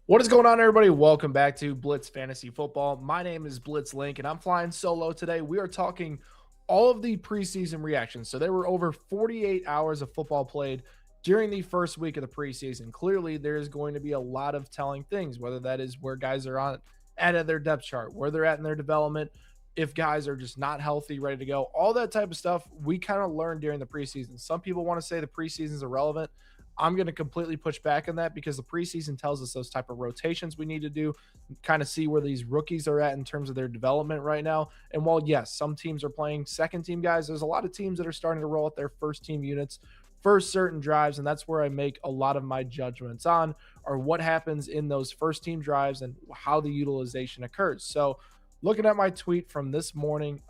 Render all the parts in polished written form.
What is going on, everybody? Welcome back to Blitz Fantasy Football. My name is Blitz Link, and I'm flying solo today. We are talking all of the preseason reactions. So there were over 48 hours of football played during the first week of the preseason. Clearly, there's going to be a lot of telling things, whether that is where guys are at their depth chart, where they're at in their development, if guys are just not healthy, ready to go, all that type of stuff. We kind of learned during the preseason. Some people want to say the preseason is irrelevant. I'm going to completely push back on that because the preseason tells us those type of rotations we need to do, kind of see where these rookies are at in terms of their development right now. And while, yes, some teams are playing second team guys, there's a lot of teams that are starting to roll out their first team units for certain drives. And that's where I make a lot of my judgments on, or what happens in those first team drives and how the utilization occurs. So looking at my tweet from this morning,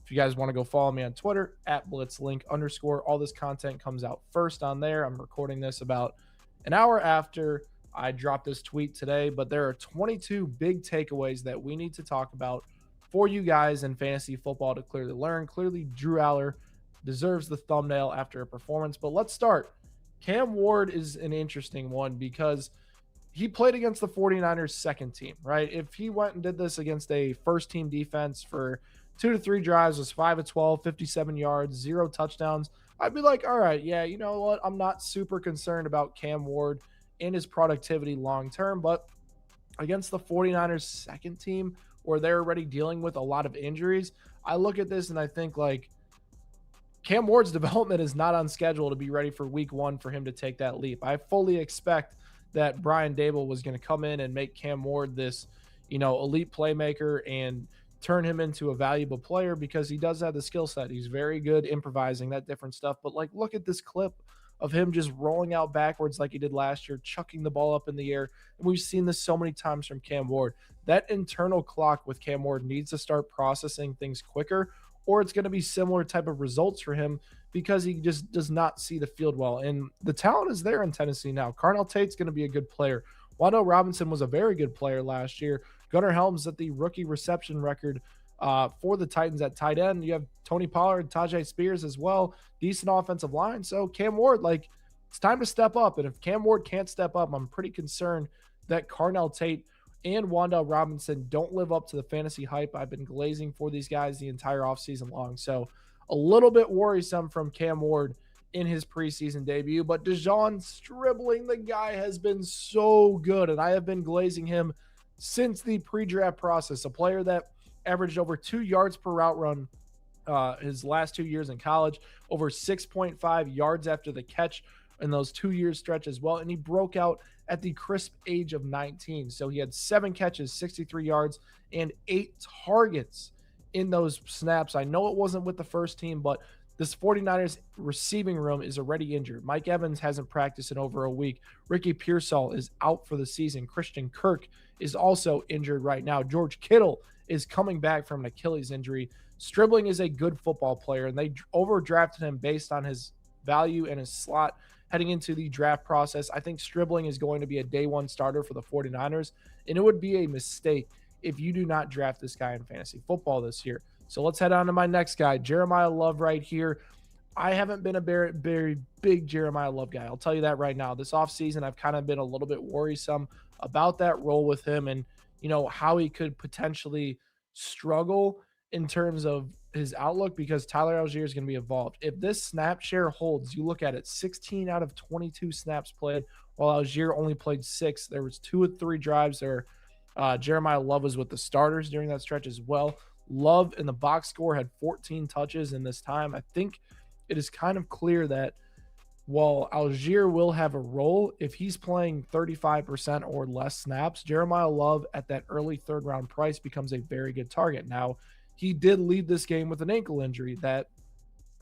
if you guys want to go follow me on Twitter at blitzlink_, all this content comes out first on there. I'm recording this about an hour after I dropped this tweet today, but there are 22 big takeaways that we need to talk about for you guys in fantasy football to clearly learn. Clearly, Drew Aller deserves the thumbnail after a performance, but let's start. Cam Ward is an interesting one because he played against the 49ers second team, right? If he went and did this against a first team defense for 2 to 3 drives, was 5 of 12, 57 yards, 0 touchdowns, I'd be like, all right, yeah, you know what? I'm not super concerned about Cam Ward and his productivity long term, but against the 49ers second team where they're already dealing with a lot of injuries, I look at this and I think like Cam Ward's development is not on schedule to be ready for week 1 for him to take that leap. I fully expect that Brian Dable was going to come in and make Cam Ward this, elite playmaker and turn him into a valuable player because he does have the skill set. He's very good improvising, that different stuff. But like, look at this clip of him just rolling out backwards like he did last year, chucking the ball up in the air. And we've seen this so many times from Cam Ward. That internal clock with Cam Ward needs to start processing things quicker, or it's going to be similar type of results for him because he just does not see the field well. And the talent is there in Tennessee now. Carnell Tate's going to be a good player. Wando Robinson was a very good player last year. Gunnar Helms at the rookie reception record for the Titans at tight end. You have Tony Pollard, Tajay Spears as well. Decent offensive line. So Cam Ward, like, it's time to step up. And if Cam Ward can't step up, I'm pretty concerned that Carnell Tate and Wanda Robinson don't live up to the fantasy hype I've been glazing for these guys the entire offseason long. So a little bit worrisome from Cam Ward in his preseason debut. But Jahan Stribling, the guy has been so good, and I have been glazing him since the pre-draft process. A player that averaged over 2 yards per route run his last 2 years in college, over 6.5 yards after the catch in those 2 years stretch as well. And he broke out at the crisp age of 19. So he had 7 catches, 63 yards, and 8 targets in those snaps. I know it wasn't with the first team, but this 49ers receiving room is already injured. Mike Evans hasn't practiced in over a week. Ricky Pearsall is out for the season. Christian Kirk is also injured right now. George Kittle is coming back from an Achilles injury. Stribling is a good football player, and they overdrafted him based on his value and his slot heading into the draft process. I think Stribling is going to be a day one starter for the 49ers, and it would be a mistake if you do not draft this guy in fantasy football this year. So let's head on to my next guy, Jeremiah Love right here. I haven't been a very, very big Jeremiah Love guy. I'll tell you that right now. This offseason, I've kind of been a little bit worrisome about that role with him and, how he could potentially struggle in terms of his outlook because Tyler Algier is going to be involved. If this snap share holds, you look at it, 16 out of 22 snaps played, while Algier only played 6. There was 2 or 3 drives there. Jeremiah Love was with the starters during that stretch as well. Love in the box score had 14 touches in this time. I think it is kind of clear that while Algier will have a role, if he's playing 35% or less snaps, Jeremiah Love at that early third round price becomes a very good target. Now, he did lead this game with an ankle injury that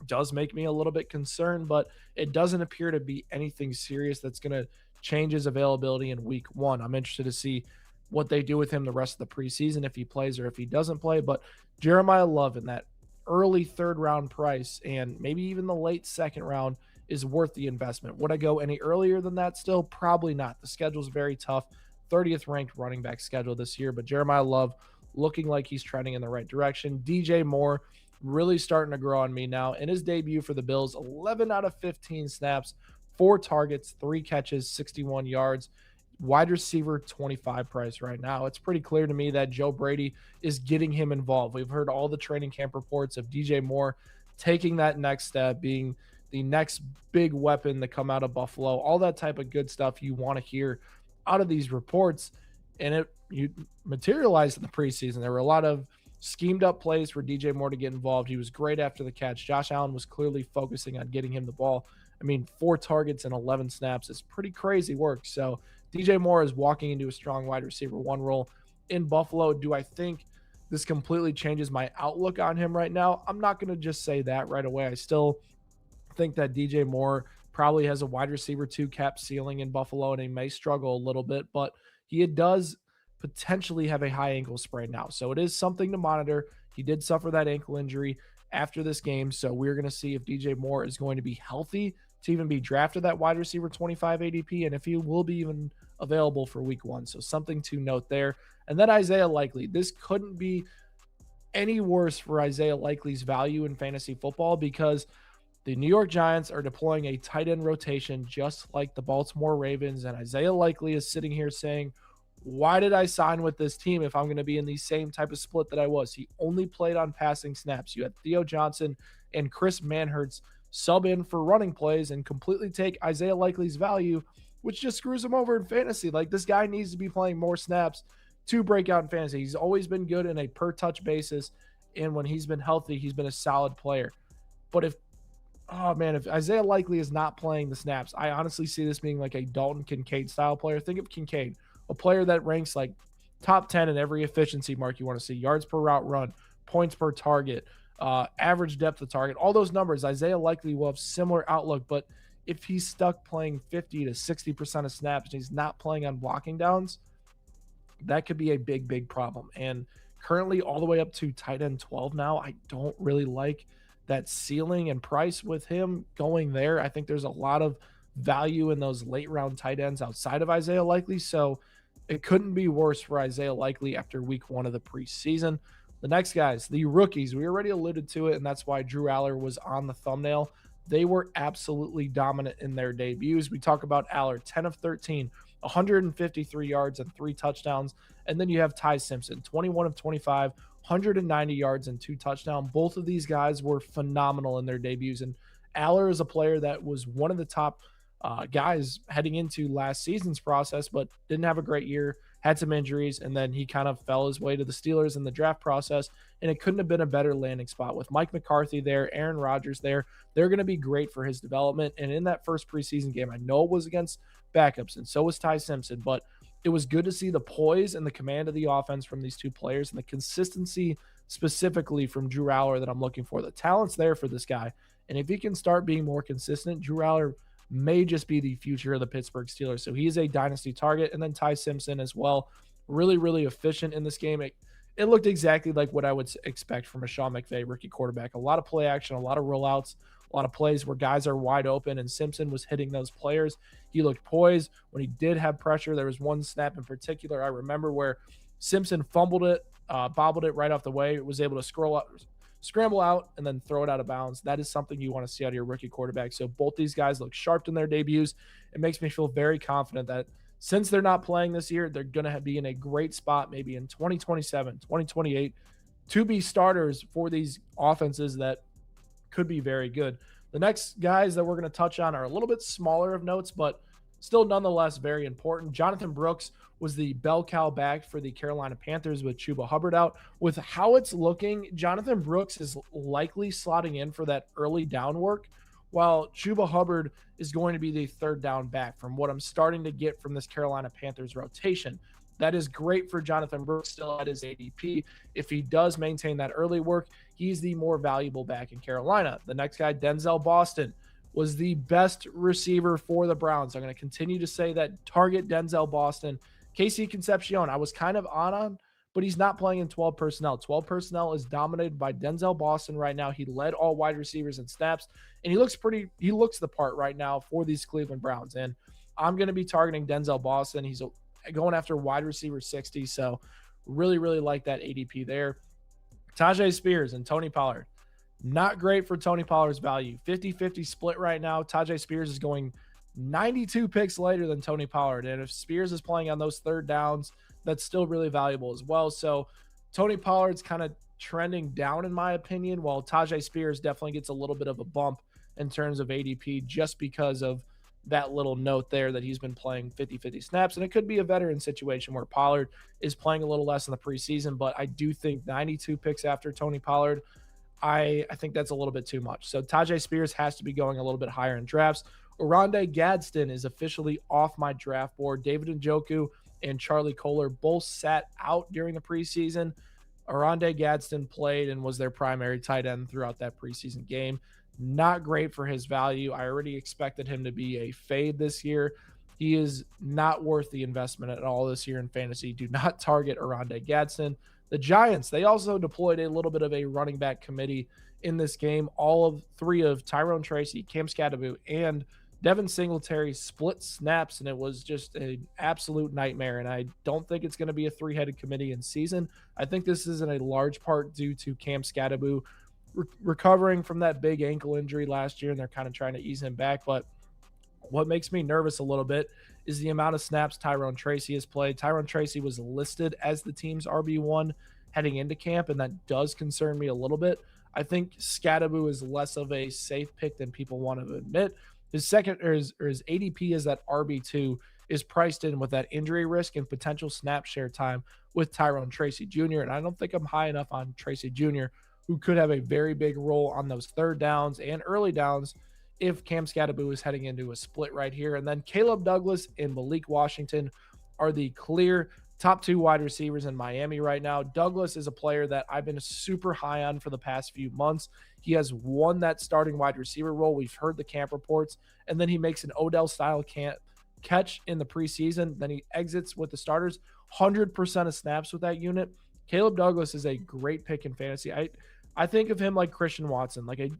does make me a little bit concerned, but it doesn't appear to be anything serious that's going to change his availability in week 1. I'm interested to see what they do with him the rest of the preseason, if he plays or if he doesn't play. But Jeremiah Love in that early third round price and maybe even the late second round is worth the investment. Would I go any earlier than that still? Probably not. The schedule's very tough. 30th ranked running back schedule this year, but Jeremiah Love looking like he's trending in the right direction. DJ Moore really starting to grow on me now. In his debut for the Bills, 11 out of 15 snaps, 4 targets, 3 catches, 61 yards. wide receiver 25 price right now. It's pretty clear to me that Joe Brady is getting him involved. We've heard all the training camp reports of DJ Moore taking that next step, being the next big weapon to come out of Buffalo, all that type of good stuff you want to hear out of these reports. And you materialized in the preseason. There were a lot of schemed up plays for DJ Moore to get involved. He was great after the catch. Josh Allen was clearly focusing on getting him the ball. I mean, 4 targets and 11 snaps is pretty crazy work. So DJ Moore is walking into a strong wide receiver 1 role in Buffalo. Do I think this completely changes my outlook on him right now? I'm not going to just say that right away. I still think that DJ Moore probably has a wide receiver 2 cap ceiling in Buffalo, and he may struggle a little bit, but he does potentially have a high ankle sprain now. So it is something to monitor. He did suffer that ankle injury after this game. So we're going to see if DJ Moore is going to be healthy to even be drafted that wide receiver 25 ADP, and if he will be even available for week 1. So something to note there. And then Isaiah Likely. This couldn't be any worse for Isaiah Likely's value in fantasy football, because the New York Giants are deploying a tight end rotation just like the Baltimore Ravens. And Isaiah Likely is sitting here saying, why did I sign with this team if I'm going to be in the same type of split that I was? He only played on passing snaps. You had Theo Johnson and Chris Manhertz sub in for running plays and completely take Isaiah Likely's value, which just screws him over in fantasy. Like, this guy needs to be playing more snaps to break out in fantasy. He's always been good in a per touch basis, and when he's been healthy, he's been a solid player. But if Isaiah Likely is not playing the snaps, I honestly see this being like a Dalton Kincaid style player. Think of Kincaid, a player that ranks like top 10 in every efficiency mark you want to see: yards per route run, points per target, average depth of target, all those numbers. Isaiah Likely will have similar outlook, but if he's stuck playing 50 to 60% of snaps and he's not playing on blocking downs, that could be a big, big problem. And currently all the way up to tight end 12 now, I don't really like that ceiling and price with him going there. I think there's a lot of value in those late round tight ends outside of Isaiah Likely. So it couldn't be worse for Isaiah Likely after week 1 of the preseason. The next guys, the rookies, we already alluded to it, and that's why Drew Aller was on the thumbnail. They were absolutely dominant in their debuts. We talk about Aller, 10 of 13, 153 yards and 3 touchdowns. And then you have Ty Simpson, 21 of 25, 190 yards and 2 touchdowns. Both of these guys were phenomenal in their debuts. And Aller is a player that was one of the top guys heading into last season's process, but didn't have a great year, had some injuries, and then he kind of fell his way to the Steelers in the draft process, and it couldn't have been a better landing spot with Mike McCarthy there, Aaron Rodgers there. They're going to be great for his development. And in that first preseason game, I know it was against backups, and so was Ty Simpson, but it was good to see the poise and the command of the offense from these two players, and the consistency specifically from Drew Aller that I'm looking for. The talent's there for this guy, and if he can start being more consistent, Drew Aller may just be the future of the Pittsburgh Steelers. So he's a dynasty target. And then Ty Simpson as well. Really, really efficient in this game. It looked exactly like what I would expect from a Sean McVay rookie quarterback. A lot of play action, a lot of rollouts, a lot of plays where guys are wide open, and Simpson was hitting those players. He looked poised. When he did have pressure, there was one snap in particular I remember where Simpson fumbled it, bobbled it right off the way, was able to scramble out and then throw it out of bounds. That is something you want to see out of your rookie quarterback. So both these guys look sharp in their debuts. It makes me feel very confident that since they're not playing this year, they're going to be in a great spot maybe in 2027, 2028 to be starters for these offenses that could be very good. The next guys that we're going to touch on are a little bit smaller of notes, but still nonetheless very important. Jonathan Brooks was the bell cow back for the Carolina Panthers with Chuba Hubbard out. With how it's looking, Jonathan Brooks is likely slotting in for that early down work, while Chuba Hubbard is going to be the third down back from what I'm starting to get from this Carolina Panthers rotation. That is great for Jonathan Brooks still at his ADP. If he does maintain that early work, he's the more valuable back in Carolina. The next guy, Denzel Boston, was the best receiver for the Browns. I'm going to continue to say that. Target Denzel Boston. Casey Concepcion, I was kind of on, but he's not playing in 12 personnel. 12 personnel is dominated by Denzel Boston right now. He led all wide receivers in snaps, and he looks the part right now for these Cleveland Browns. And I'm going to be targeting Denzel Boston. He's going after wide receiver 60, so really, really like that ADP there. Tajay Spears and Tony Pollard. Not great for Tony Pollard's value. 50-50 split right now. Tajay Spears is going 92 picks later than Tony Pollard. And if Spears is playing on those third downs, that's still really valuable as well. So Tony Pollard's kind of trending down, in my opinion, while Tajay Spears definitely gets a little bit of a bump in terms of ADP just because of that little note there that he's been playing 50-50 snaps. And it could be a veteran situation where Pollard is playing a little less in the preseason, but I do think 92 picks after Tony Pollard, I think that's a little bit too much. So Tajay Spears has to be going a little bit higher in drafts. Oronde Gadsden is officially off my draft board. David Njoku and Charlie Kohler both sat out during the preseason. Oronde Gadsden played and was their primary tight end throughout that preseason game. Not great for his value. I already expected him to be a fade this year. He is not worth the investment at all this year in fantasy. Do not target Oronde Gadsden. The Giants, they also deployed a little bit of a running back committee in this game. All of three of Tyrone Tracy, Cam Scatterbo, and Devin Singletary split snaps, and it was just an absolute nightmare. And I don't think it's going to be a three-headed committee in season. I think this is in a large part due to Cam Scatterbo recovering from that big ankle injury last year, and they're kind of trying to ease him back. But what makes me nervous a little bit is the amount of snaps Tyrone Tracy has played. Tyrone Tracy was listed as the team's RB1 heading into camp, and that does concern me a little bit. I think Scatterbo is less of a safe pick than people want to admit. His second or his ADP is that RB2 is priced in with that injury risk and potential snap share time with Tyrone Tracy Jr. And I don't think I'm high enough on Tracy Jr., who could have a very big role on those third downs and early downs if Cam Scatterbo is heading into a split right here. And then Caleb Douglas and Malik Washington are the clear top two wide receivers in Miami right now. Douglas is a player that I've been super high on for the past few months. He has won that starting wide receiver role. We've heard the camp reports, and then he makes an Odell-style catch in the preseason. Then he exits with the starters, 100% of snaps with that unit. Caleb Douglas is a great pick in fantasy. I think of him like Christian Watson, like a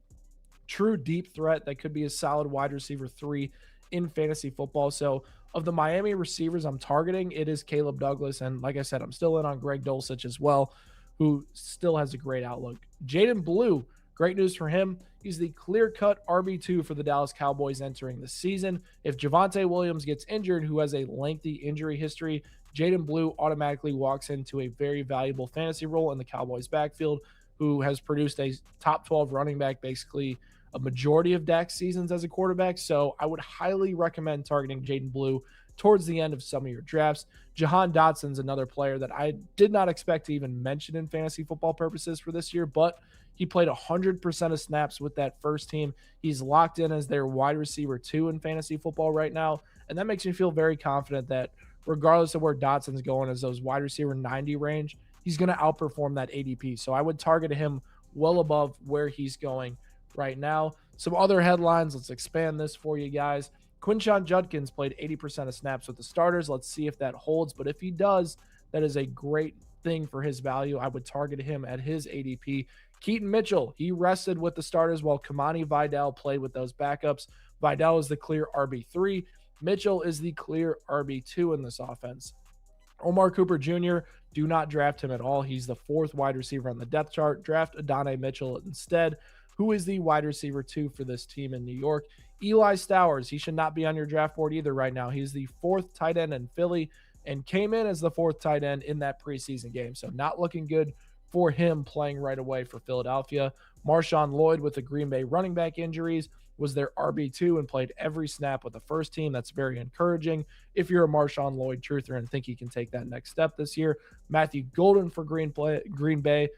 true deep threat that could be a solid wide receiver 3 in fantasy football. So of the Miami receivers I'm targeting, it is Caleb Douglas. And like I said, I'm still in on Greg Dulcich as well, who still has a great outlook. Jaden Blue, great news for him. He's the clear-cut RB2 for the Dallas Cowboys entering the season. If Javonte Williams gets injured, who has a lengthy injury history, Jaden Blue automatically walks into a very valuable fantasy role in the Cowboys backfield, who has produced a top 12 running back basically a majority of Dak's seasons as a quarterback. So I would highly recommend targeting Jaden Blue towards the end of some of your drafts. Jahan Dotson's another player that I did not expect to even mention in fantasy football purposes for this year, but he played 100% of snaps with that first team. He's locked in as their wide receiver 2 in fantasy football right now. And that makes me feel very confident that regardless of where Dotson's going as those wide receiver 90 range, he's going to outperform that ADP. So I would target him well above where he's going right now. Some other headlines. Let's expand this for you guys. Quinshon Judkins played 80% of snaps with the starters. Let's see if that holds. But if he does, that is a great thing for his value. I would target him at his ADP. Keaton Mitchell, he rested with the starters while Kamani Vidal played with those backups. Vidal is the clear RB3. Mitchell is the clear RB2 in this offense. Omar Cooper Jr., do not draft him at all. He's the 4th wide receiver on the depth chart. Draft Adonai Mitchell instead, who is the wide receiver 2 for this team in New York. Eli Stowers, he should not be on your draft board either right now. He's the 4th tight end in Philly and came in as the 4th tight end in that preseason game. So not looking good for him playing right away for Philadelphia. Marshawn Lloyd with the Green Bay running back injuries was their RB2 and played every snap with the first team. That's very encouraging if you're a Marshawn Lloyd truther and think he can take that next step this year. Matthew Golden for Green Bay.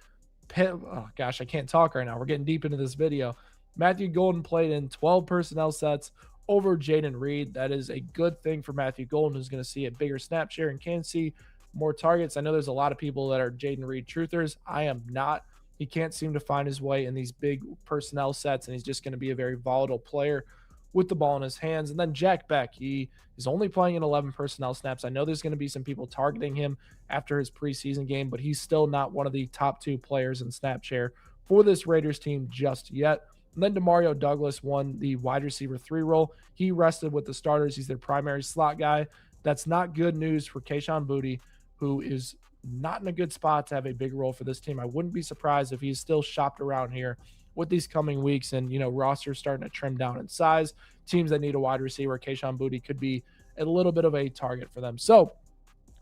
Oh gosh, I can't talk right now. We're getting deep into this video. Matthew Golden played in 12 personnel sets over Jaden Reed. That is a good thing for Matthew Golden, who's going to see a bigger snap share and can see more targets. I know there's a lot of people that are Jaden Reed truthers. I am not. He can't seem to find his way in these big personnel sets, and he's just going to be a very volatile player with the ball in his hands. And then Jack Beck, he is only playing in 11 personnel snaps. I know there's going to be some people targeting him after his preseason game, but he's still not one of the top 2 players in snap share for this Raiders team just yet. And then Demario Douglas won the wide receiver 3 role. He rested with the starters. He's their primary slot guy. That's not good news for Kayshon Boutte, who is not in a good spot to have a big role for this team. I wouldn't be surprised if he's still shopped around here with these coming weeks and, rosters starting to trim down in size. teams that need a wide receiver, Kayshon Boutte could be a little bit of a target for them. So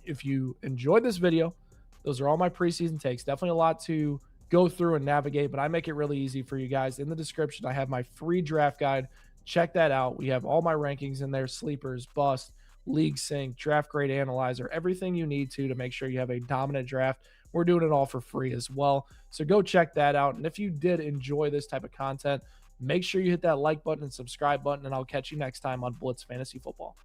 if you enjoyed this video, those are all my preseason takes. Definitely a lot to go through and navigate, but I make it really easy for you guys. In the description, I have my free draft guide. Check that out. We have all my rankings in there: sleepers, bust, league sync, draft grade analyzer, everything you need to make sure you have a dominant draft. We're doing it all for free as well. So go check that out. And if you did enjoy this type of content, make sure you hit that like button and subscribe button, and I'll catch you next time on Blitz Fantasy Football.